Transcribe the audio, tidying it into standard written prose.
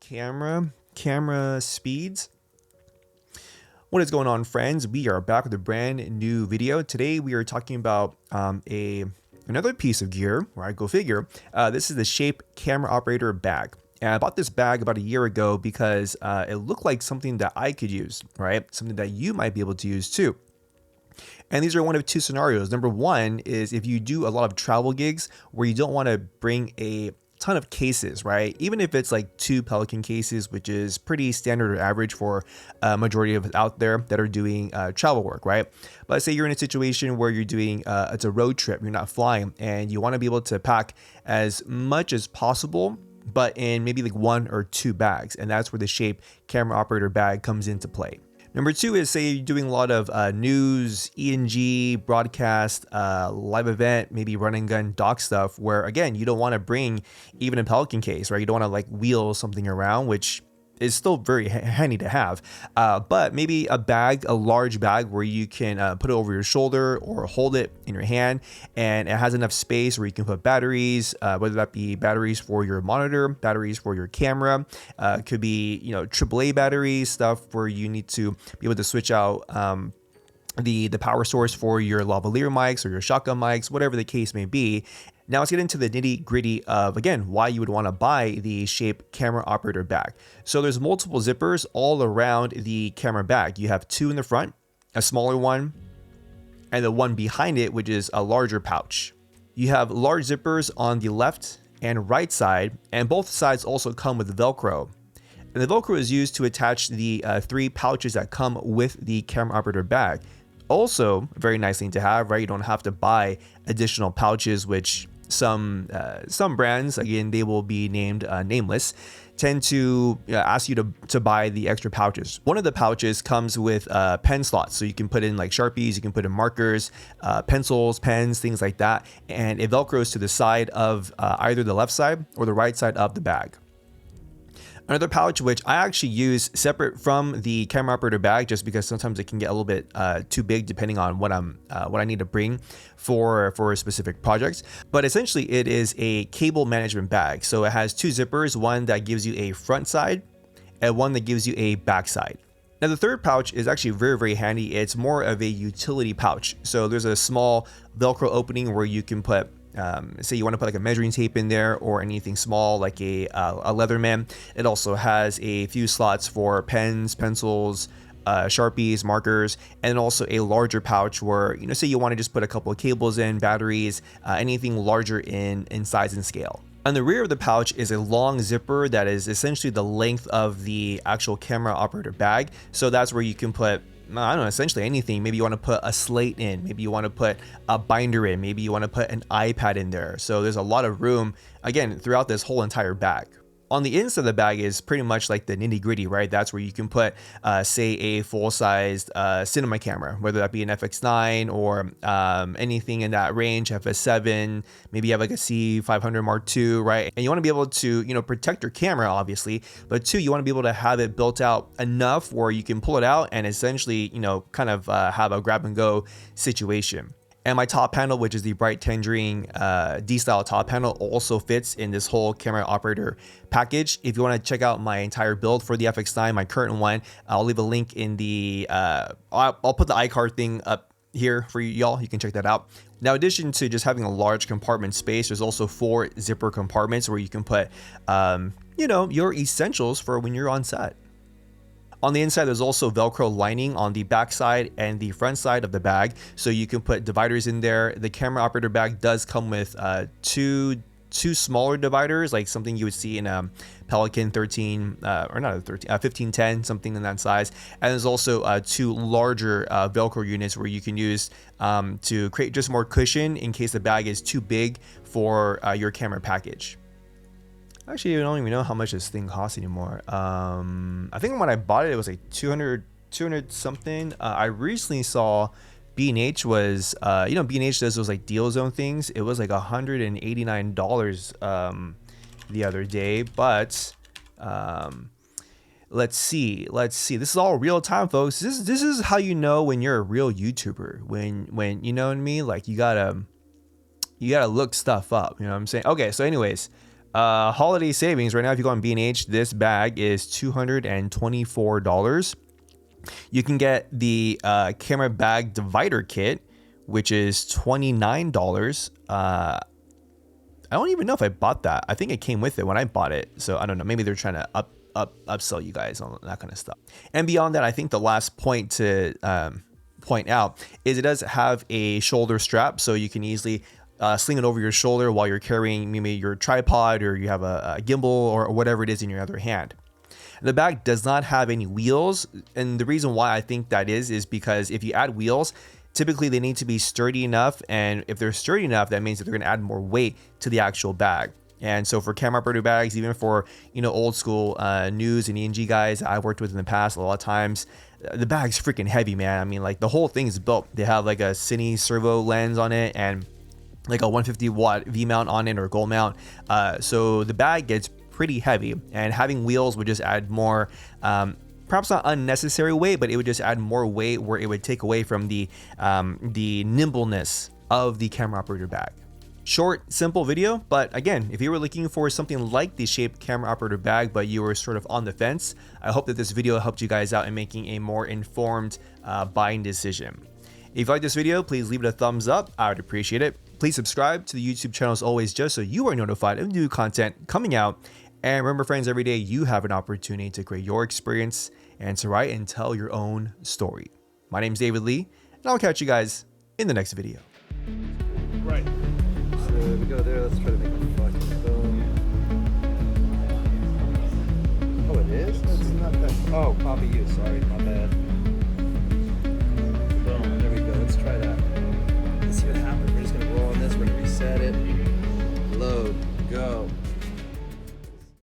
camera speeds. What is going on, friends? We are back with a brand new video. Today we are talking about another piece of gear, right? Go figure. This is the Shape camera operator bag. And I bought this bag about a year ago because it looked like something that I could use, right? Something that you might be able to use too. And these are one of two scenarios. Number one is if you do a lot of travel gigs where you don't want to bring a ton of cases, right? Even if it's like 2 Pelican cases, which is pretty standard or average for a majority of us out there that are doing travel work, right? But let's say you're in a situation where you're doing, it's a road trip, you're not flying, and you want to be able to pack as much as possible, but in maybe like 1 or 2 bags. And that's where the Shape camera operator bag comes into play. Number two is, say you're doing a lot of news, E&G, broadcast, live event, maybe run and gun doc stuff, where again, you don't want to bring even a Pelican case, right? You don't want to like wheel something around, which is still very handy to have. But maybe a bag, a large bag where you can put it over your shoulder or hold it in your hand, and it has enough space where you can put batteries, whether that be batteries for your monitor, batteries for your camera, could be, you know, AAA batteries, stuff where you need to be able to switch out the power source for your lavalier mics or your shotgun mics, whatever the case may be. Now let's get into the nitty gritty of, again, why you would want to buy the Shape camera operator bag. So there's multiple zippers all around the camera bag. You have 2 in the front, a smaller one, and the one behind it, which is a larger pouch. You have large zippers on the left and right side, and both sides also come with Velcro. And the Velcro is used to attach the 3 pouches that come with the camera operator bag. Also, a very nice thing to have, right? You don't have to buy additional pouches, which some brands, again, they will be named nameless, tend to ask you to buy the extra pouches. One of the pouches comes with pen slots, so you can put in like Sharpies, you can put in markers, pencils, pens, things like that, and it Velcros to the side of either the left side or the right side of the bag. Another pouch, which I actually use separate from the camera operator bag, just because sometimes it can get a little bit too big depending on what I need to bring for a specific project. But essentially, it is a cable management bag. So it has 2 zippers, one that gives you a front side and one that gives you a back side. Now the third pouch is actually very, very handy. It's more of a utility pouch. So there's a small Velcro opening where you can put say you want to put like a measuring tape in there or anything small like a Leatherman. It also has a few slots for pens, pencils, Sharpies, markers, and also a larger pouch where, you know, say you want to just put a couple of cables in, batteries, anything larger in size and scale. On the rear of the pouch is a long zipper that is essentially the length of the actual camera operator bag. So that's where you can put, I don't know, essentially anything. Maybe you want to put a slate in, maybe you want to put a binder in, maybe you want to put an iPad in there. So there's a lot of room, again, throughout this whole entire bag. On the inside of the bag is pretty much like the nitty gritty, right? That's where you can put, say, a full-sized cinema camera, whether that be an FX9 or anything in that range, FS7, maybe you have like a C500 Mark II, right? And you want to be able to, you know, protect your camera, obviously, but 2, you want to be able to have it built out enough where you can pull it out and essentially, you know, kind of have a grab and go situation. And my top panel, which is the bright tangerine D-style top panel, also fits in this whole camera operator package. If you want to check out my entire build for the FX9, my current one, I'll leave a link in the, I'll put the iCard thing up here for y'all. You can check that out. Now, in addition to just having a large compartment space, there's also 4 zipper compartments where you can put, you know, your essentials for when you're on set. On the inside, there's also Velcro lining on the back side and the front side of the bag, so you can put dividers in there. The camera operator bag does come with two smaller dividers, like something you would see in a Pelican 13 or not a 13, 1510, something in that size. And there's also 2 larger Velcro units where you can use to create just more cushion in case the bag is too big for your camera package. Actually, I don't even know how much this thing costs anymore. I think when I bought it, it was like 200 something. I recently saw B&H was, you know, B&H does those like deal zone things. It was like $189 the other day, but let's see. This is all real time, folks. This is how you know when you're a real YouTuber. When you know what I mean? Like you gotta look stuff up. You know what I'm saying? Okay, so anyways. Holiday savings right now. If you go on B&H, this bag is $224. You can get the camera bag divider kit, which is $29. I don't even know if I bought that. I think it came with it when I bought it. So I don't know. Maybe they're trying to upsell you guys on that kind of stuff. And beyond that, I think the last point to point out is it does have a shoulder strap, so you can easily sling it over your shoulder while you're carrying maybe your tripod, or you have a gimbal or whatever it is in your other hand. The bag does not have any wheels, and the reason why I think that is because if you add wheels, typically they need to be sturdy enough, and if they're sturdy enough, that means that they're going to add more weight to the actual bag. And so for camera operator bags, even for old school news and ENG guys I've worked with in the past, a lot of times the bag's freaking heavy, man. I mean, like, the whole thing is built. They have like a cine servo lens on it and like a 150 watt V mount on it, or gold mount. So the bag gets pretty heavy, and having wheels would just add more, perhaps not unnecessary weight, but it would just add more weight where it would take away from the nimbleness of the camera operator bag. Short, simple video, but again, if you were looking for something like the shaped camera operator bag, but you were sort of on the fence, I hope that this video helped you guys out in making a more informed buying decision. If you like this video, please leave it a thumbs up. I would appreciate it. Please subscribe to the YouTube channel as always, just so you are notified of new content coming out. And remember, friends, every day you have an opportunity to create your experience and to write and tell your own story. My name is David Lee, and I'll catch you guys in the next video. Right. So we go there. Let's try to make a fucking boom. Oh, it is? That's not that. Oh, copy you. Sorry, my bad. Boom. There we go. Let's try that. Let's see what happens. We're just gonna roll on this. We're gonna reset it. Load. Go.